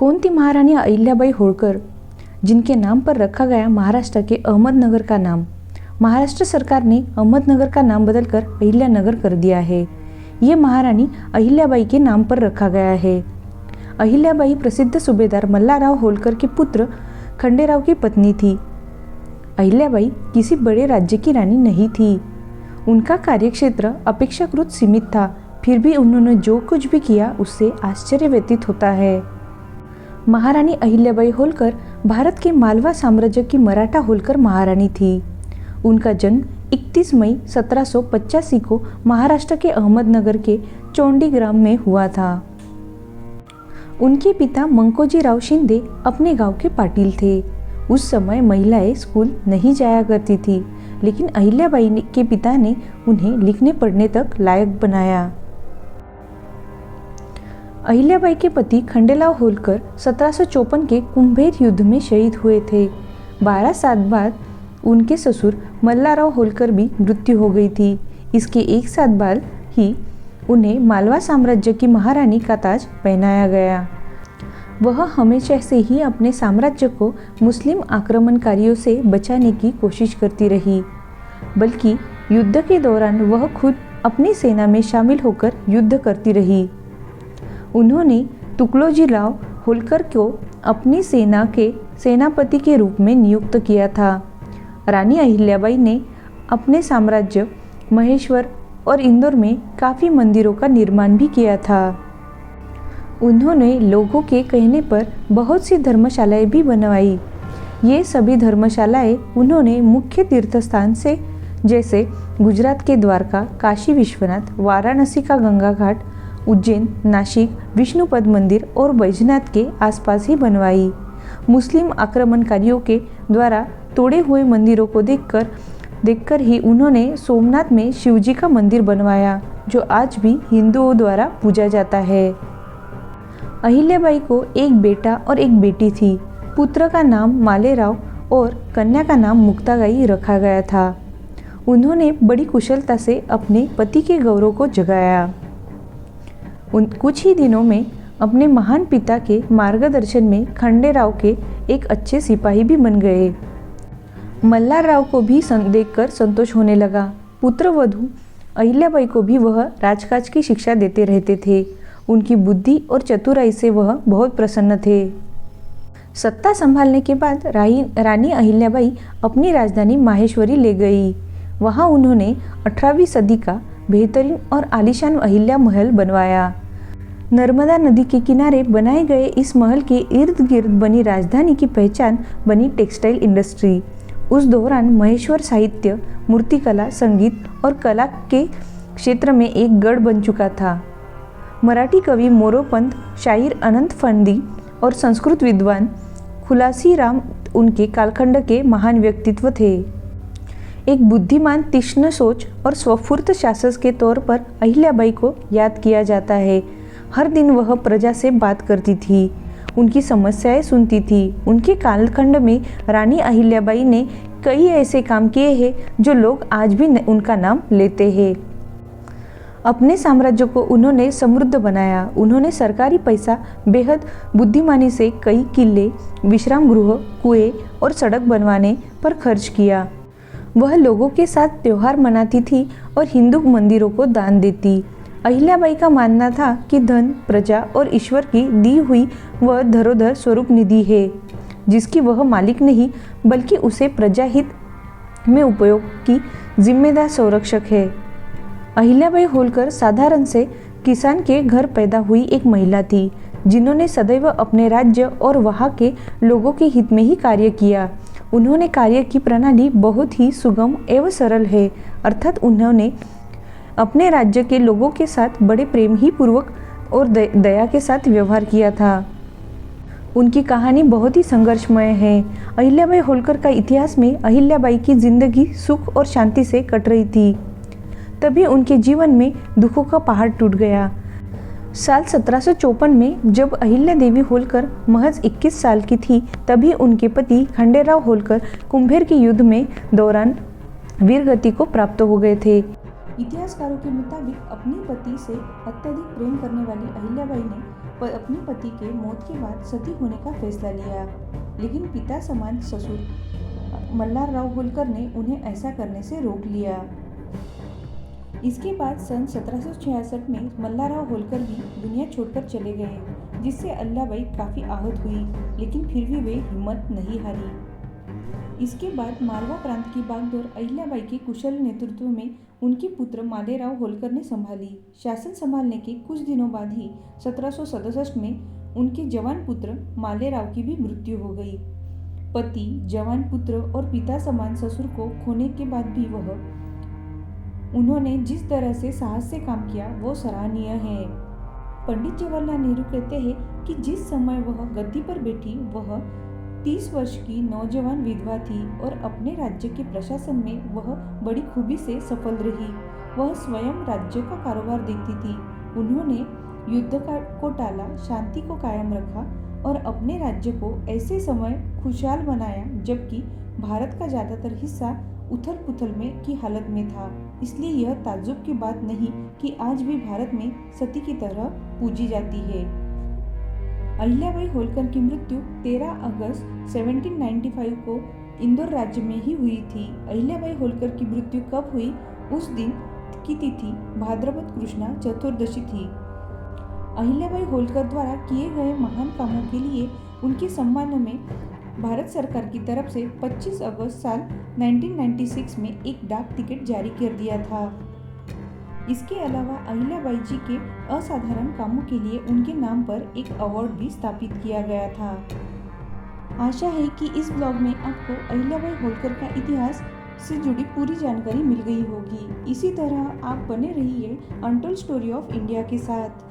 कौन थी महारानी अहिल्याबाई होळकर, जिनके नाम पर रखा गया महाराष्ट्र के अहमदनगर का नाम? महाराष्ट्र सरकार ने अहमदनगर का नाम बदलकर अहिल्यानगर कर दिया है। ये महारानी अहिल्याबाई के नाम पर रखा गया है। अहिल्याबाई प्रसिद्ध सूबेदार मल्हारराव होळकर के पुत्र खंडेराव की पत्नी थी। अहिल्याबाई किसी बड़े राज्य की रानी नहीं थी। उनका कार्यक्षेत्र अपेक्षाकृत सीमित था, फिर भी उन्होंने जो कुछ भी किया उससे आश्चर्य व्यतीत होता है। महारानी अहिल्याबाई होळकर भारत के मालवा साम्राज्य की मराठा होळकर महारानी थी। उनका जन्म 31 मई 1785 को महाराष्ट्र के अहमदनगर के चोंडी ग्राम में हुआ था। उनके पिता मंकोजीराव शिंदे अपने गांव के पाटिल थे। उस समय महिलाएं स्कूल नहीं जाया करती थी, लेकिन अहिल्याबाई के पिता ने उन्हें लिखने पढ़ने तक लायक बनाया। अहिल्याबाई के पति खंडेराव होळकर 1754 के कुंभेर युद्ध में शहीद हुए थे। 12 साल बाद उनके ससुर मल्हारराव होळकर भी मृत्यु हो गई थी। इसके एक साल बाद ही उन्हें मालवा साम्राज्य की महारानी का ताज पहनाया गया। वह हमेशा से ही अपने साम्राज्य को मुस्लिम आक्रमणकारियों से बचाने की कोशिश करती रही, बल्कि युद्ध के दौरान वह खुद अपनी सेना में शामिल होकर युद्ध करती रही। उन्होंने तुकडोजीराव होळकर को अपनी सेना के सेनापति के रूप में नियुक्त किया था। रानी अहिल्याबाई ने अपने साम्राज्य महेश्वर और इंदौर में काफ़ी मंदिरों का निर्माण भी किया था। उन्होंने लोगों के कहने पर बहुत सी धर्मशालाएं भी बनवाई। ये सभी धर्मशालाएं उन्होंने मुख्य तीर्थस्थान से, जैसे गुजरात के द्वारका, काशी विश्वनाथ, वाराणसी का गंगा घाट, उज्जैन, नासिक, विष्णुपद मंदिर और बैजनाथ के आसपास ही बनवाई। मुस्लिम आक्रमणकारियों के द्वारा तोड़े हुए मंदिरों को देखकर ही उन्होंने सोमनाथ में शिवजी का मंदिर बनवाया, जो आज भी हिंदुओं द्वारा पूजा जाता है। अहिल्याबाई को एक बेटा और एक बेटी थी। पुत्र का नाम मालेराव और कन्या का नाम मुक्ताबाई रखा गया था। उन्होंने बड़ी कुशलता से अपने पति के गौरव को जगाया। कुछ ही दिनों में अपने महान पिता के मार्गदर्शन में खंडेराव के एक अच्छे सिपाही भी बन गए। मल्हारराव को भी देखकर संतोष होने लगा। पुत्रवधू अहिल्याबाई को भी वह राजकाज की शिक्षा देते रहते थे। उनकी बुद्धि और चतुराई से वह बहुत प्रसन्न थे। सत्ता संभालने के बाद रानी अहिल्याबाई अपनी राजधानी माहेश्वरी ले गई। वहाँ उन्होंने 18वीं सदी का बेहतरीन और आलीशान अहिल्या महल बनवाया। नर्मदा नदी के किनारे बनाए गए इस महल के इर्द गिर्द बनी राजधानी की पहचान बनी टेक्सटाइल इंडस्ट्री। उस दौरान महेश्वर साहित्य, मूर्तिकला, संगीत और कला के क्षेत्र में एक गढ़ बन चुका था। मराठी कवि मोरोपंत, शायर अनंत फंदी और संस्कृत विद्वान खुलासीराम उनके कालखंड के महान व्यक्तित्व थे। एक बुद्धिमान, तीक्ष्ण सोच और स्वफूर्त शासक के तौर पर अहिल्याबाई को याद किया जाता है। हर दिन वह प्रजा से बात करती थी, उनकी समस्याएं सुनती थी। उनके कालखंड में रानी अहिल्याबाई ने कई ऐसे काम किए हैं जो लोग आज भी उनका नाम लेते हैं। अपने साम्राज्य को उन्होंने समृद्ध बनाया। उन्होंने सरकारी पैसा बेहद बुद्धिमानी से कई किले, विश्राम गृह, कुएं और सड़क बनवाने पर खर्च किया। वह लोगों के साथ त्योहार मनाती थी और हिंदू मंदिरों को दान देती। अहिल्याबाई का मानना था कि धन प्रजा और ईश्वर की दी हुई वह धरोधर स्वरूप निधि है, जिसकी वह मालिक नहीं बल्कि उसे प्रजा हित में उपयोग की जिम्मेदार संरक्षक है। अहिल्याबाई होळकर साधारण से किसान के घर पैदा हुई एक महिला थी, जिन्होंने सदैव अपने राज्य और वहाँ के लोगों के हित में ही कार्य किया। उन्होंने कार्य की प्रणाली बहुत ही सुगम एवं सरल है, अर्थात उन्होंने अपने राज्य के लोगों के साथ बड़े प्रेम ही पूर्वक और दया के साथ व्यवहार किया था। उनकी कहानी बहुत ही संघर्षमय है। अहिल्याबाई होळकर का इतिहास में अहिल्याबाई की जिंदगी सुख और शांति से कट रही थी, तभी उनके जीवन में दुखों का पहाड़ टूट गया। साल 1754 में जब अहिल्या देवी होळकर महज 21 साल की थी, तभी उनके पति खंडेराव होळकर कुंभेर के युद्ध में दौरान वीरगति को प्राप्त हो गए थे। इतिहासकारों के मुताबिक अपने पति से अत्यधिक प्रेम करने वाली अहिल्याबाई ने अपने पति के मौत के बाद सती होने का फैसला लिया, लेकिन पिता समान ससुर मल्हारराव होलकर ने उन्हें ऐसा करने से रोक लिया। इसके बाद सन 1766 में मल्हारराव होलकर भी दुनिया छोड़कर चले गए, जिससे अल्लाबाई काफ़ी आहत हुई, लेकिन फिर भी वे हिम्मत नहीं हारी। इसके बाद मालवा प्रांत की बागडोर अहिल्याबाई के कुशल नेतृत्व में उनके पुत्र मालेराव होलकर ने संभाली। शासन संभालने के कुछ दिनों बाद ही 1767 में उनके जवान पुत्र मालेराव की भी मृत्यु हो गई। पति, जवान पुत्र और पिता समान ससुर को खोने के बाद भी उन्होंने जिस तरह से साहस से काम किया वो सराहनीय है। पंडित जवाहरलाल नेहरू कहते हैं कि जिस समय वह गद्दी पर बैठी वह 30 वर्ष की नौजवान विधवा थी और अपने राज्य के प्रशासन में वह बड़ी खूबी से सफल रही। वह स्वयं राज्य का कारोबार देखती थी। उन्होंने युद्ध को टाला, शांति को कायम रखा और अपने राज्य को ऐसे समय खुशहाल बनाया जबकि भारत का ज़्यादातर हिस्सा उथल पुथल में की हालत में था। इसलिए यह ताज्जुब की बात नहीं कि आज भी भारत में सती की तरह पूजी जाती है। अहिल्याबाई होलकर की मृत्यु 13 अगस्त 1795 को इंदौर राज्य में ही हुई थी। अहिल्याबाई होलकर की मृत्यु कब हुई, उस दिन की तिथि भाद्रपद कृष्णा चतुर्दशी थी। अहिल्याबाई होलकर द्वारा किए गए महान कामों के लिए उनके सम्मान में भारत सरकार की तरफ से 25 अगस्त साल 1996 में एक डाक टिकट जारी कर दिया था। इसके अलावा अहिल्याबाई जी के असाधारण कामों के लिए उनके नाम पर एक अवार्ड भी स्थापित किया गया था। आशा है कि इस ब्लॉग में आपको अहिल्याबाई होलकर का इतिहास से जुड़ी पूरी जानकारी मिल गई होगी। इसी तरह आप बने रहिए अनटोल्ड स्टोरी ऑफ इंडिया के साथ।